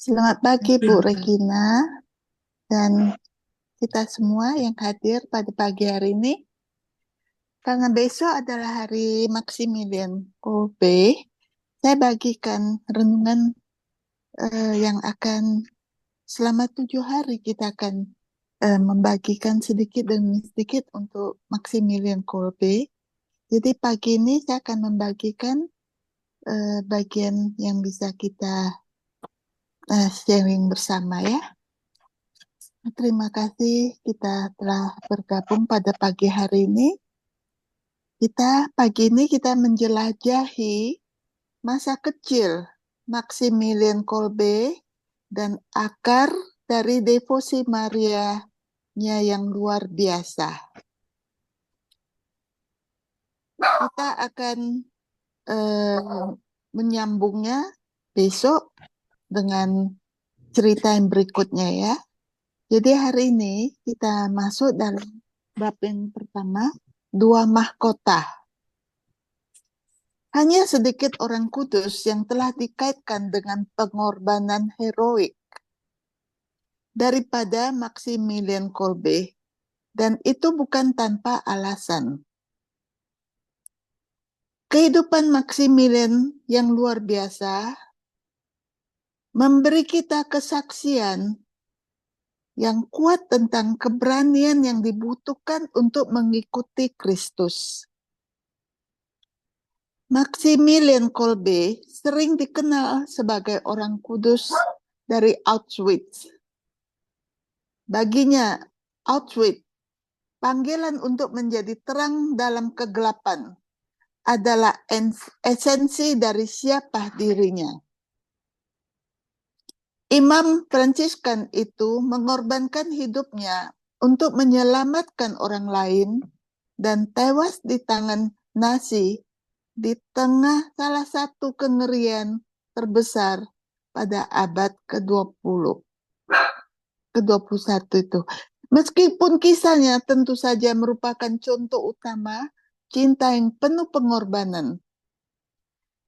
Selamat pagi Bu Regina dan kita semua yang hadir pada pagi hari ini. Karena besok adalah hari Maximilian Kolbe, saya bagikan renungan yang akan selama 7 hari kita akan membagikan sedikit demi sedikit untuk Maximilian Kolbe. Jadi pagi ini saya akan membagikan bagian yang bisa kita sharing bersama ya. Terima kasih kita telah bergabung pada pagi hari ini. Pagi ini kita menjelajahi masa kecil Maximilian Kolbe dan akar dari devosi Maria-nya yang luar biasa. Kita akan menyambungnya besok dengan cerita yang berikutnya ya. Jadi hari ini kita masuk dalam bab yang pertama, 2 mahkota. Hanya sedikit orang kudus yang telah dikaitkan dengan pengorbanan heroik daripada Maximilian Kolbe, dan itu bukan tanpa alasan. Kehidupan Maximilian yang luar biasa memberi kita kesaksian yang kuat tentang keberanian yang dibutuhkan untuk mengikuti Kristus. Maximilian Kolbe sering dikenal sebagai orang kudus dari Auschwitz. Baginya, Auschwitz, panggilan untuk menjadi terang dalam kegelapan, adalah esensi dari siapa dirinya. Imam Fransiskan itu mengorbankan hidupnya untuk menyelamatkan orang lain dan tewas di tangan Nazi di tengah salah satu kengerian terbesar pada abad ke-20. Ke-21 itu. Meskipun kisahnya tentu saja merupakan contoh utama cinta yang penuh pengorbanan.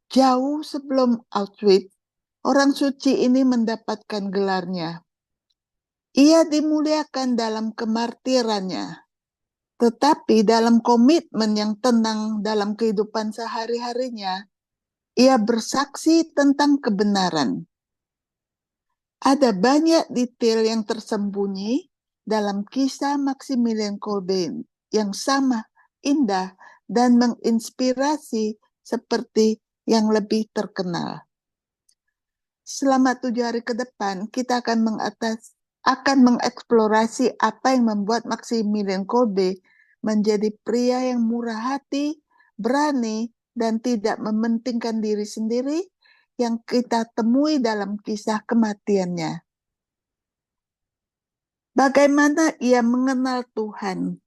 Jauh sebelum Auschwitz, orang suci ini mendapatkan gelarnya. Ia dimuliakan dalam kemartirannya, tetapi dalam komitmen yang tenang dalam kehidupan sehari-harinya, ia bersaksi tentang kebenaran. Ada banyak detail yang tersembunyi dalam kisah Maximilian Kolbe yang sama indah dan menginspirasi seperti yang lebih terkenal. Selama 7 hari ke depan, kita akan mengeksplorasi apa yang membuat Maximilian Kolbe menjadi pria yang murah hati, berani, dan tidak mementingkan diri sendiri yang kita temui dalam kisah kematiannya. Bagaimana ia mengenal Tuhan?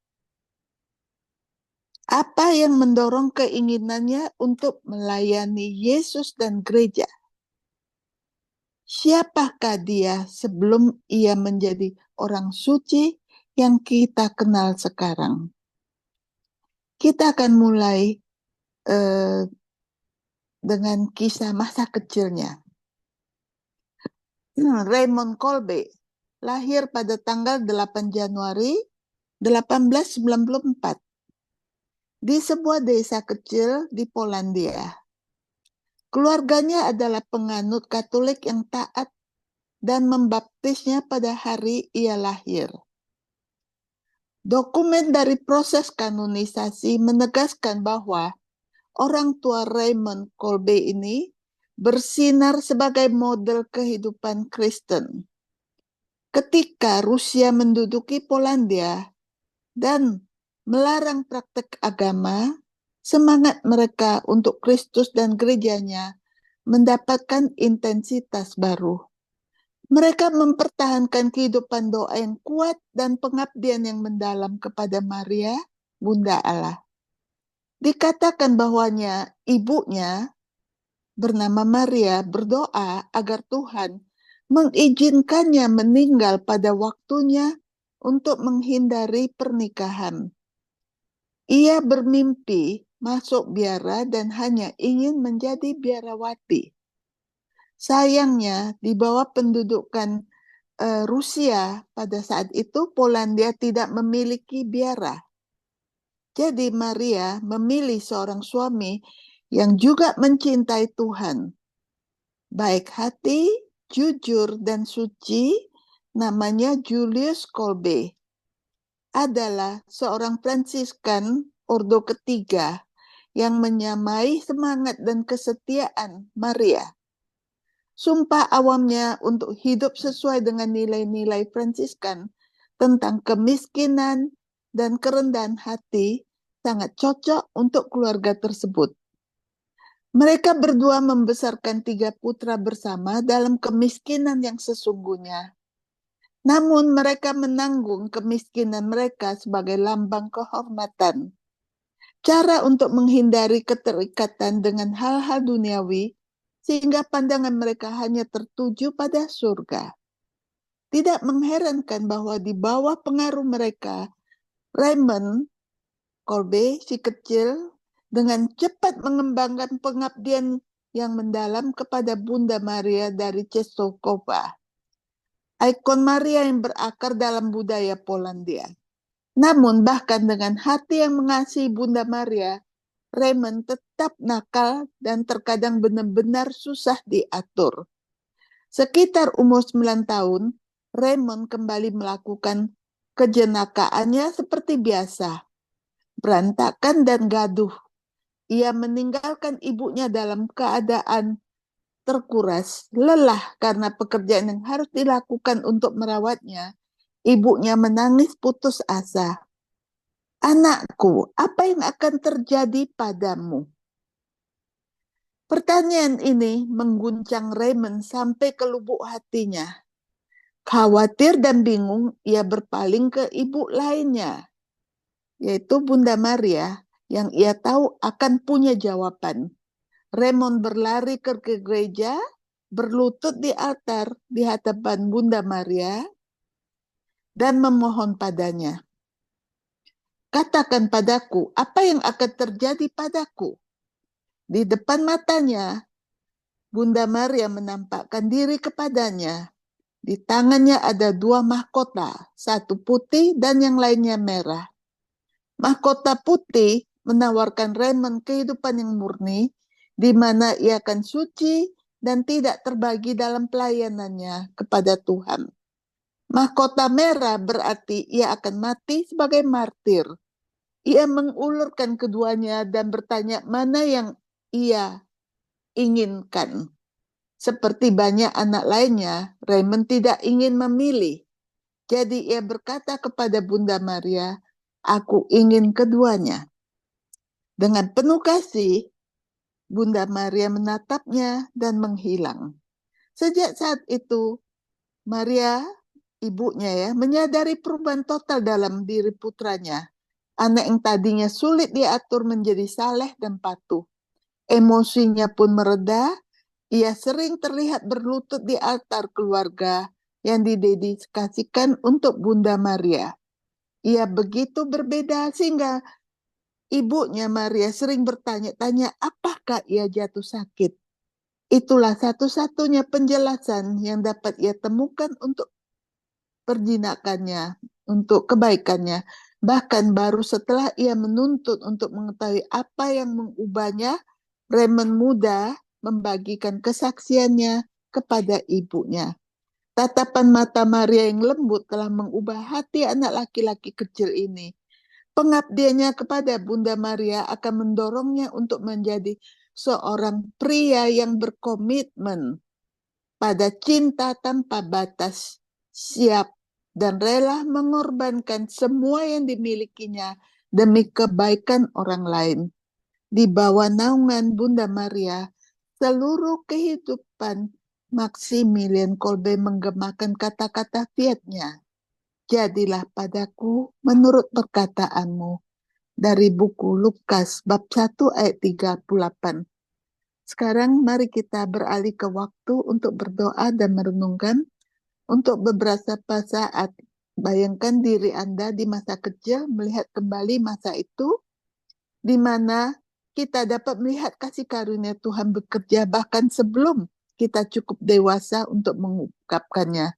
Apa yang mendorong keinginannya untuk melayani Yesus dan gereja? Siapakah dia sebelum ia menjadi orang suci yang kita kenal sekarang? Kita akan mulai dengan kisah masa kecilnya. Raymond Kolbe lahir pada tanggal 8 Januari 1894 di sebuah desa kecil di Polandia. Keluarganya adalah penganut Katolik yang taat dan membaptisnya pada hari ia lahir. Dokumen dari proses kanonisasi menegaskan bahwa orang tua Raymond Kolbe ini bersinar sebagai model kehidupan Kristen. Ketika Rusia menduduki Polandia dan melarang praktek agama, semangat mereka untuk Kristus dan gerejanya mendapatkan intensitas baru. Mereka mempertahankan kehidupan doa yang kuat dan pengabdian yang mendalam kepada Maria, Bunda Allah. Dikatakan bahwanya ibunya bernama Maria berdoa agar Tuhan mengizinkannya meninggal pada waktunya untuk menghindari pernikahan. Ia bermimpi masuk biara dan hanya ingin menjadi biarawati. Sayangnya, di bawah pendudukan Rusia pada saat itu, Polandia tidak memiliki biara. Jadi Maria memilih seorang suami yang juga mencintai Tuhan, baik hati, jujur, dan suci. Namanya Julius Kolbe. Adalah seorang Fransiskan ordo ketiga yang menyamai semangat dan kesetiaan Maria. Sumpah awamnya untuk hidup sesuai dengan nilai-nilai Fransiskan tentang kemiskinan dan kerendahan hati sangat cocok untuk keluarga tersebut. Mereka berdua membesarkan 3 putra bersama dalam kemiskinan yang sesungguhnya. Namun mereka menanggung kemiskinan mereka sebagai lambang kehormatan. Cara untuk menghindari keterikatan dengan hal-hal duniawi sehingga pandangan mereka hanya tertuju pada surga. Tidak mengherankan bahwa di bawah pengaruh mereka, Raymond Kolbe si kecil dengan cepat mengembangkan pengabdian yang mendalam kepada Bunda Maria dari Czestochowa, ikon Maria yang berakar dalam budaya Polandia. Namun bahkan dengan hati yang mengasihi Bunda Maria, Raymond tetap nakal dan terkadang benar-benar susah diatur. Sekitar umur 9 tahun, Raymond kembali melakukan kejenakaannya seperti biasa, berantakan dan gaduh. Ia meninggalkan ibunya dalam keadaan terkuras, lelah karena pekerjaan yang harus dilakukan untuk merawatnya. Ibunya menangis putus asa. Anakku, apa yang akan terjadi padamu? Pertanyaan ini mengguncang Raymond sampai ke lubuk hatinya. Khawatir dan bingung, ia berpaling ke ibu lainnya, yaitu Bunda Maria, yang ia tahu akan punya jawaban. Raymond berlari ke gereja, berlutut di altar di hadapan Bunda Maria, dan memohon padanya. Katakan padaku, apa yang akan terjadi padaku? Di depan matanya, Bunda Maria menampakkan diri kepadanya. Di tangannya ada 2 mahkota, satu putih dan yang lainnya merah. Mahkota putih menawarkan Raymond kehidupan yang murni, di mana ia akan suci dan tidak terbagi dalam pelayanannya kepada Tuhan. Mahkota merah berarti ia akan mati sebagai martir. Ia mengulurkan keduanya dan bertanya mana yang ia inginkan. Seperti banyak anak lainnya, Raymond tidak ingin memilih. Jadi ia berkata kepada Bunda Maria, aku ingin keduanya. Dengan penuh kasih, Bunda Maria menatapnya dan menghilang. Sejak saat itu, Maria, ibunya menyadari perubahan total dalam diri putranya. Anak yang tadinya sulit diatur menjadi saleh dan patuh. Emosinya pun mereda. Ia sering terlihat berlutut di altar keluarga yang didedikasikan untuk Bunda Maria. Ia begitu berbeda sehingga ibunya Maria sering bertanya-tanya apakah ia jatuh sakit. Itulah satu-satunya penjelasan yang dapat ia temukan untuk perjinakannya, untuk kebaikannya. Bahkan baru setelah ia menuntut untuk mengetahui apa yang mengubahnya, Raymond muda membagikan kesaksiannya kepada ibunya. Tatapan mata Maria yang lembut telah mengubah hati anak laki-laki kecil ini. Pengabdiannya kepada Bunda Maria akan mendorongnya untuk menjadi seorang pria yang berkomitmen pada cinta tanpa batas, siap dan rela mengorbankan semua yang dimilikinya demi kebaikan orang lain. Di bawah naungan Bunda Maria, seluruh kehidupan Maximilian Kolbe menggemakan kata-kata fiatnya. Jadilah padaku menurut perkataanmu. Dari buku Lukas bab 1 ayat 38. Sekarang mari kita beralih ke waktu untuk berdoa dan merenungkan untuk beberapa saat. Bayangkan diri Anda di masa kecil melihat kembali masa itu di mana kita dapat melihat kasih karunia Tuhan bekerja bahkan sebelum kita cukup dewasa untuk mengungkapkannya.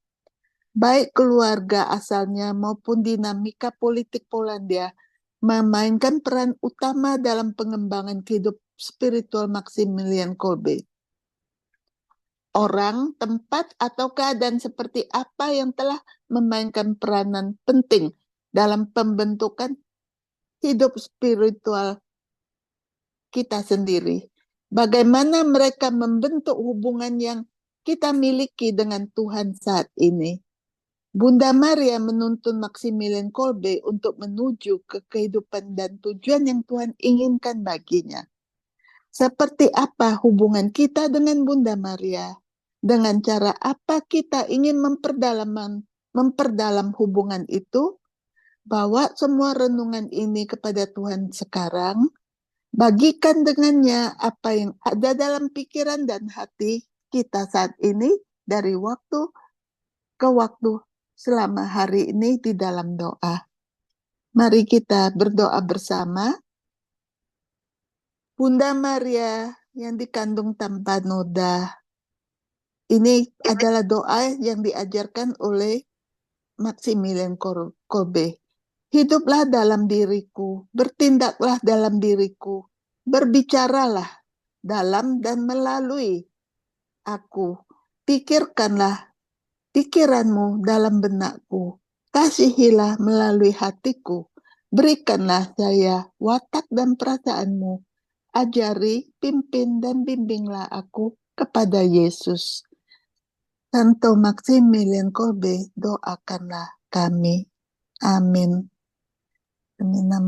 Baik keluarga asalnya maupun dinamika politik Polandia memainkan peran utama dalam pengembangan hidup spiritual Maximilian Kolbe. Orang, tempat, atau keadaan seperti apa yang telah memainkan peranan penting dalam pembentukan hidup spiritual kita sendiri. Bagaimana mereka membentuk hubungan yang kita miliki dengan Tuhan saat ini. Bunda Maria menuntun Maximilian Kolbe untuk menuju ke kehidupan dan tujuan yang Tuhan inginkan baginya. Seperti apa hubungan kita dengan Bunda Maria? Dengan cara apa kita ingin memperdalam hubungan itu? Bawa semua renungan ini kepada Tuhan sekarang. Bagikan dengannya apa yang ada dalam pikiran dan hati kita saat ini dari waktu ke waktu selama hari ini di dalam doa. Mari kita berdoa bersama. Bunda Maria yang dikandung tanpa noda. Ini adalah doa yang diajarkan oleh Maximilian Kolbe. Hiduplah dalam diriku, bertindaklah dalam diriku, berbicaralah dalam dan melalui aku. Pikirkanlah pikiranmu dalam benakku, kasihilah melalui hatiku, berikanlah saya watak dan perasaanmu, ajari, pimpin, dan bimbinglah aku kepada Yesus. Santo Maximilian Kolbe, doakanlah kami. Amin. Demi nama